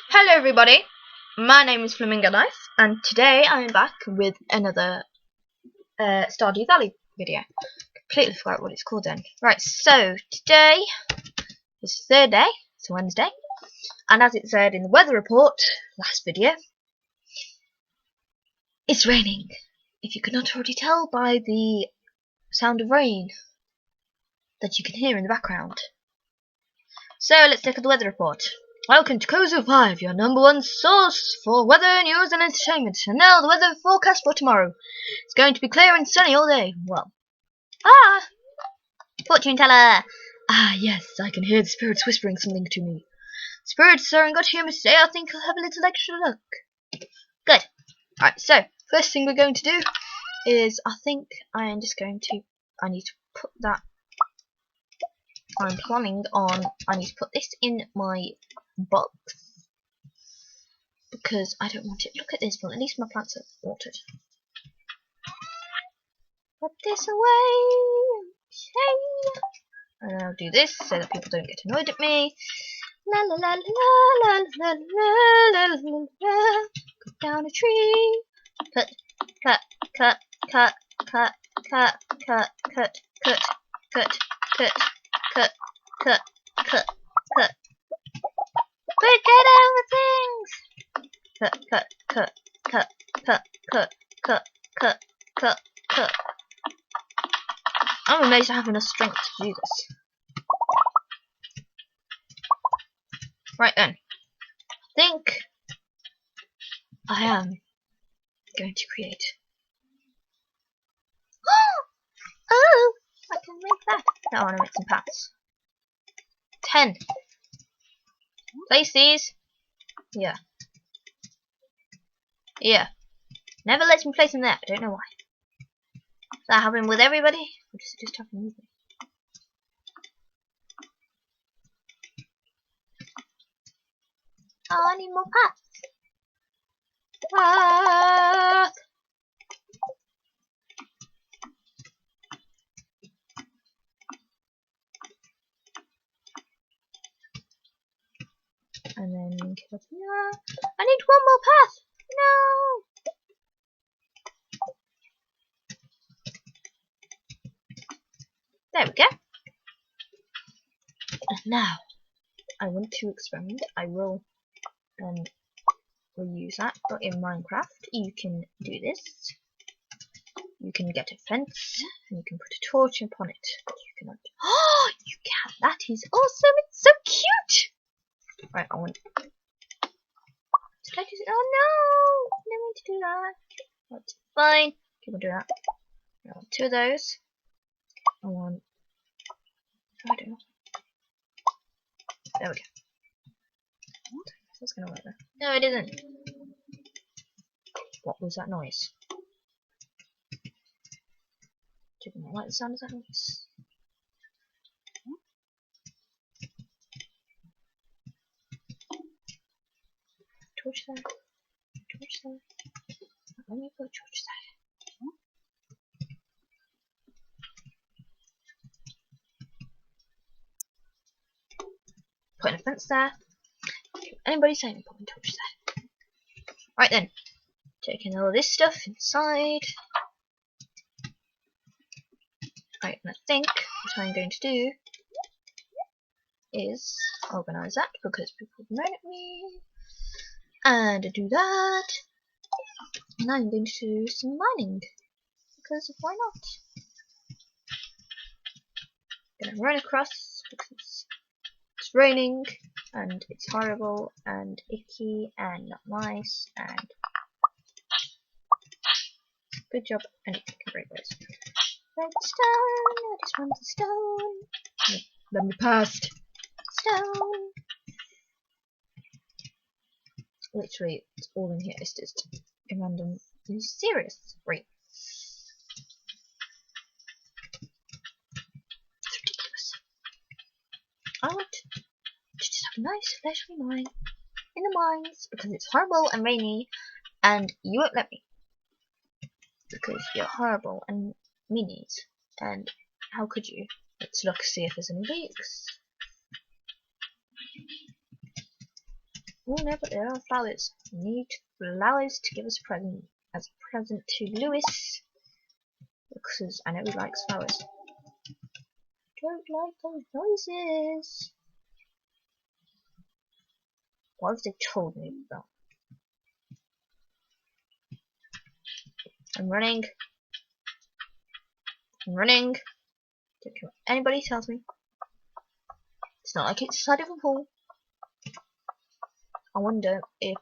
Hello everybody, my name is Flamingo Knife, and today I am back with another Stardew Valley video. Completely forgot what it's called then. Right, so today is the third day, it's Wednesday, and as it said in the weather report last video, it's raining. If you could not already tell by the sound of rain that you can hear in the background. So let's look at the weather report. Welcome to Kozo 5, your #1 source for weather, news and entertainment. And now the weather forecast for tomorrow. It's going to be clear and sunny all day. Well. Fortune teller! Ah, yes, I can hear the spirits whispering something to me. Spirits are in good humour today. I think I'll have a little extra luck. Good. Alright, so, first thing we're going to do is, I think I am just going to, I need to put that, I'm planning on, I need to put this in my box because I don't want it. Look at this one. At least my plants are watered. Put this away. And I'll do this so that people don't get annoyed at me. La la la la la la la la la la. Cut down a tree. Cut, cut, cut, cut, cut, cut, cut, cut, cut, cut, cut, cut, cut, cut, cut. Quick, get out of things! Cut, cut, cut, cut, cut, cut, cut, cut, cut, cut. I'm amazed I have enough strength to do this. Right then. I think I am going to create. Oh! I can make that. Now I want to make some paths. 10. Place these. Yeah. Yeah. Never lets me place them there. I don't know why. Does that happen with everybody? Or does it just happen with me? Oh, I need more paths. Path. And then no. I need one more path. No. There we go. And now I want to experiment. I will reuse that, but in Minecraft you can do this. You can get a fence and you can put a torch upon it. But you cannot. Oh, you can. That is awesome. It's so cute. Right, I want. Did I do it? Oh no! I didn't mean to do that. That's fine. Okay, we'll do that. I want 2 of those. I want. I don't know. There we go. What? That's gonna work there. No, it isn't. What was that noise? Did not like the sound of that noise. Torch there. Torch there. Let me put a torch there. Putting a fence there. Anybody say me putting a torch there? Right then. Taking all this stuff inside. Right, and I think what I'm going to do is organise that because people moan at me. And I do that. And I'm going to do some mining. Because why not? I'm gonna run across because it's raining and it's horrible and icky and not nice and good job and it can break those. Redstone, I just want the stone. Let me past. Stone. Literally, it's all in here. It's just a random. Are you serious? Right. It's ridiculous. I want to just have a nice leisurely mine in the mines because it's horrible and rainy and you won't let me. Because you're horrible and minis. And how could you? Let's look, see if there's any leaks. Oh no, but there are flowers. We need flowers to give us a present. As a present to Lewis. Because I know he likes flowers. Don't like those noises. What have they told me about? I'm running. I'm running. Don't care what anybody tells me. It's not like it's the side of a pool. I wonder if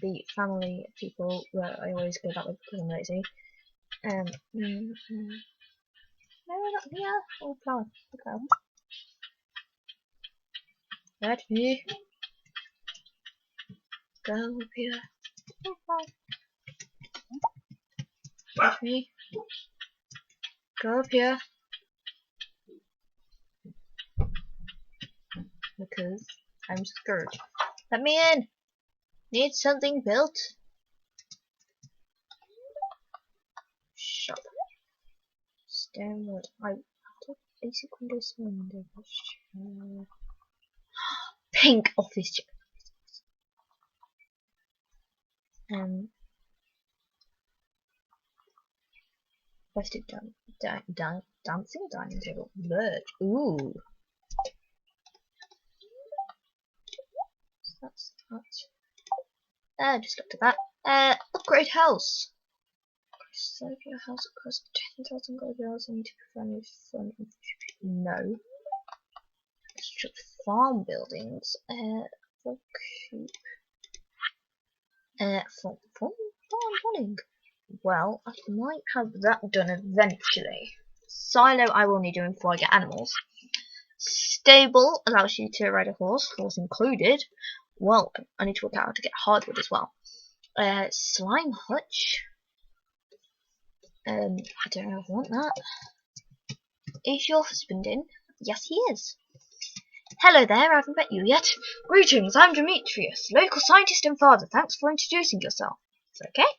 the family people where I always go that way because I'm lazy. No, not here. Oh, flower. Okay. Let me go up here. Oh, flower. Let me go up here. Because I'm scared. Let me in! Need something built? Shop. Stonewood. I have to basic windows and windows. Pink office chair. Rested dancing dining table. Merge. Ooh. That's that. Just looked at that. Upgrade house. Serve your house across 10,000 gold yards. I need to be friendly with fun. No. Construct farm buildings. For coop. Farm running. Well, I might have that done eventually. Silo I will need doing before I get animals. Stable allows you to ride a horse included. Well, I need to work out how to get hardwood as well. Slime hutch. I don't know if I want that. Is your husband in? Yes, he is. Hello there, I haven't met you yet. Greetings, I'm Demetrius, local scientist and father. Thanks for introducing yourself. It's okay.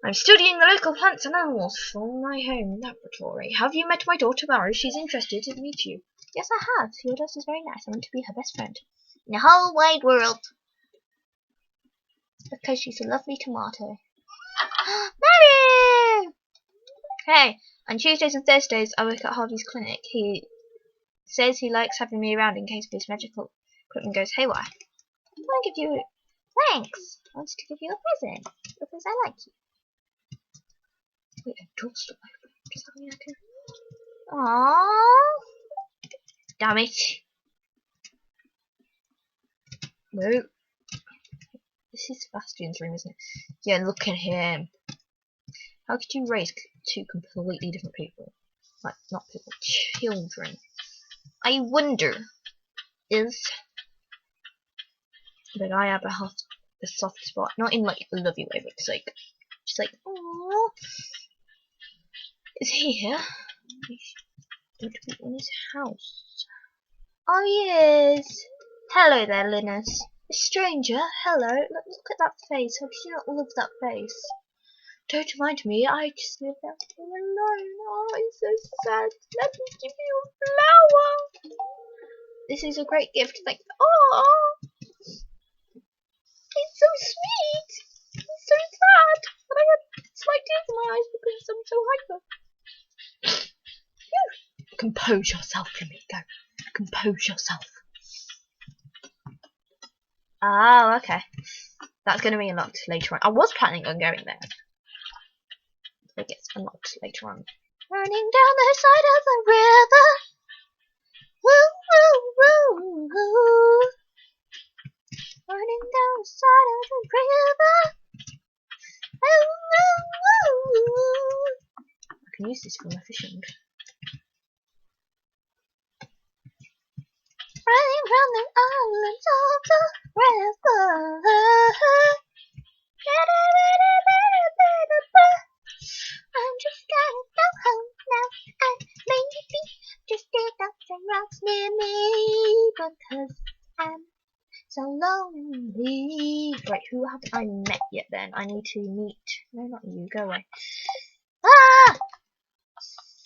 I'm studying the local plants and animals for my home laboratory. Have you met my daughter Mary? She's interested to meet you. Yes, I have. Your daughter is very nice. I want to be her best friend. In the whole wide world. Because she's a lovely tomato. Mary! Hey, on Tuesdays and Thursdays I work at Harvey's clinic. He says he likes having me around in case his medical equipment goes haywire. I want to give you... Thanks! I wanted to give you a present. Because I like you. Wait, a door's still open. Does that mean I can... Aww! Damn it. No. This is Sebastian's room, isn't it? Yeah, look at him. How could you raise two completely different people? Like, not people, children. I wonder if that I have a soft spot, not in like a lovey way, but just like, aww. Is he here? Don't be in his house. Oh, he is. Hello there, Linus. A stranger. Hello. Look at that face. How could you not love that face? Don't mind me. I just live out here alone. Oh, it's so sad. Let me give you a flower. This is a great gift. Thank you. Oh, he's so sweet. He's so sad. But I have slight tears in my eyes because I'm so hyper. Compose yourself, Flamingo. Compose yourself. Oh, okay. That's going to be unlocked later on. I was planning on going there. It gets unlocked later on. Running down the side of the river. Woo, woo, woo, woo. Running down the side of the river. Woo, woo, woo. I can use this for my fishing. Running from the islands of the river. I'm just gonna go home now and maybe just dig up some rocks near me because I'm so lonely. Right, who have I met yet then? I need to meet... No, not you. Go away. Ah!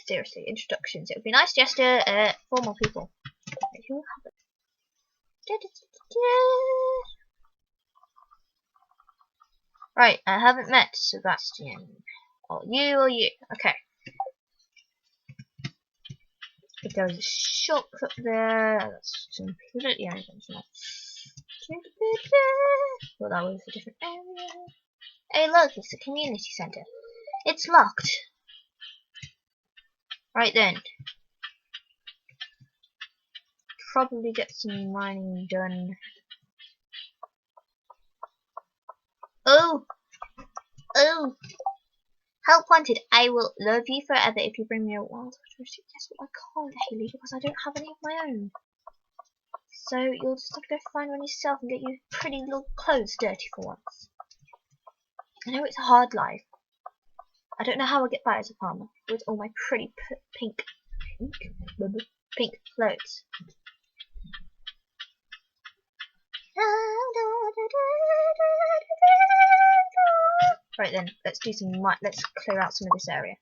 Seriously, introductions. It would be nice just to, 4 more people. Who have it? Right, I haven't met Sebastian. Or you. Okay. If there was a shortcut there, that's completely unconventional. Well, that was a different area. Hey, look, it's the community center. It's locked. Right then. Probably get some mining done. Oh! Help wanted. I will love you forever if you bring me a wild horse. Guess what? I can't, Haley, because I don't have any of my own. So you'll just have to go find one yourself and get your pretty little clothes dirty for once. I know it's a hard life. I don't know how I'll get by as a farmer with all my pretty pink clothes. Right then, let's do some. Let's clear out some of this area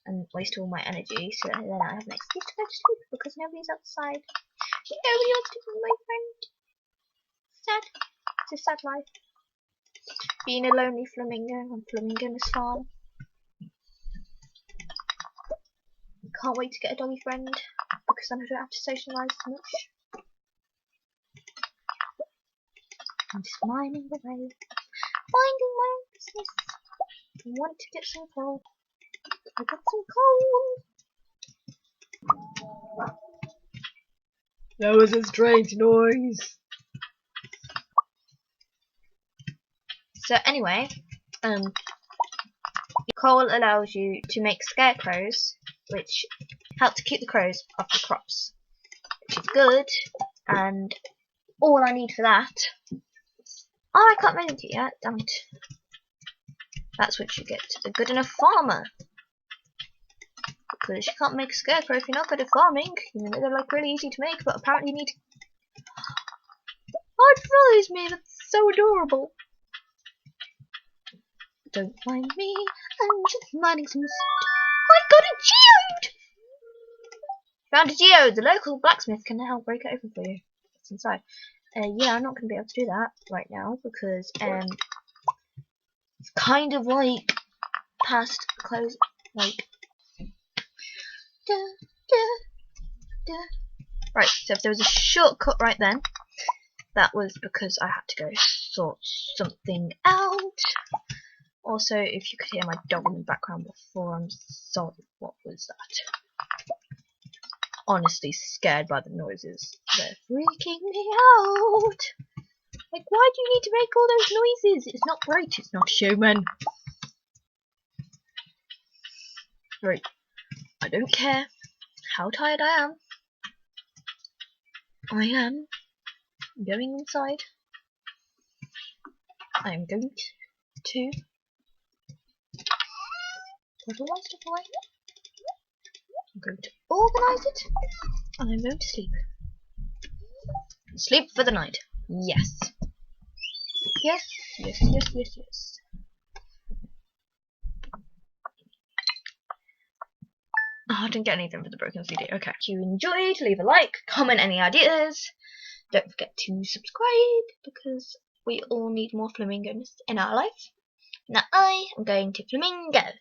and waste all my energy, so then I have an excuse to go to sleep because nobody's outside. Nobody wants to be my friend. Sad. It's a sad life. Being a lonely flamingo on Flamingo's farm. Can't wait to get a doggy friend because then I don't have to socialise as much. I'm just mining away, finding my own business. I want to get some coal. I got some coal. That was a strange noise. So anyway, coal allows you to make scarecrows, which help to keep the crows off the crops, which is good. And all I need for that. Oh, I can't make it yet. Damn it. That's what you get. A good enough farmer. Because you can't make a scarecrow if you're not good at farming. Even though they're like really easy to make, but apparently you need to. Oh, it follows me. That's so adorable. Don't mind me. I'm just mining some. I got a geode. Found a geode. The local blacksmith can help break it open for you. It's inside. Yeah, I'm not going to be able to do that right now because it's kind of like past close, like. Right, so if there was a shortcut right then, that was because I had to go sort something out. Also, if you could hear my dog in the background before, I'm sorry. What was that? Honestly scared by the noises. They're freaking me out. Like, why do you need to make all those noises? It's not right. It's not human. Right. I don't care how tired I am. I am going inside. I am going to put all my stuff away. I'm going to organise it. And I'm going to sleep. Sleep for the night. Yes. Yes. Oh, I didn't get anything for the broken CD. Okay. If you enjoyed, leave a like, comment any ideas. Don't forget to subscribe because we all need more flamingos in our life. Now I am going to flamingo.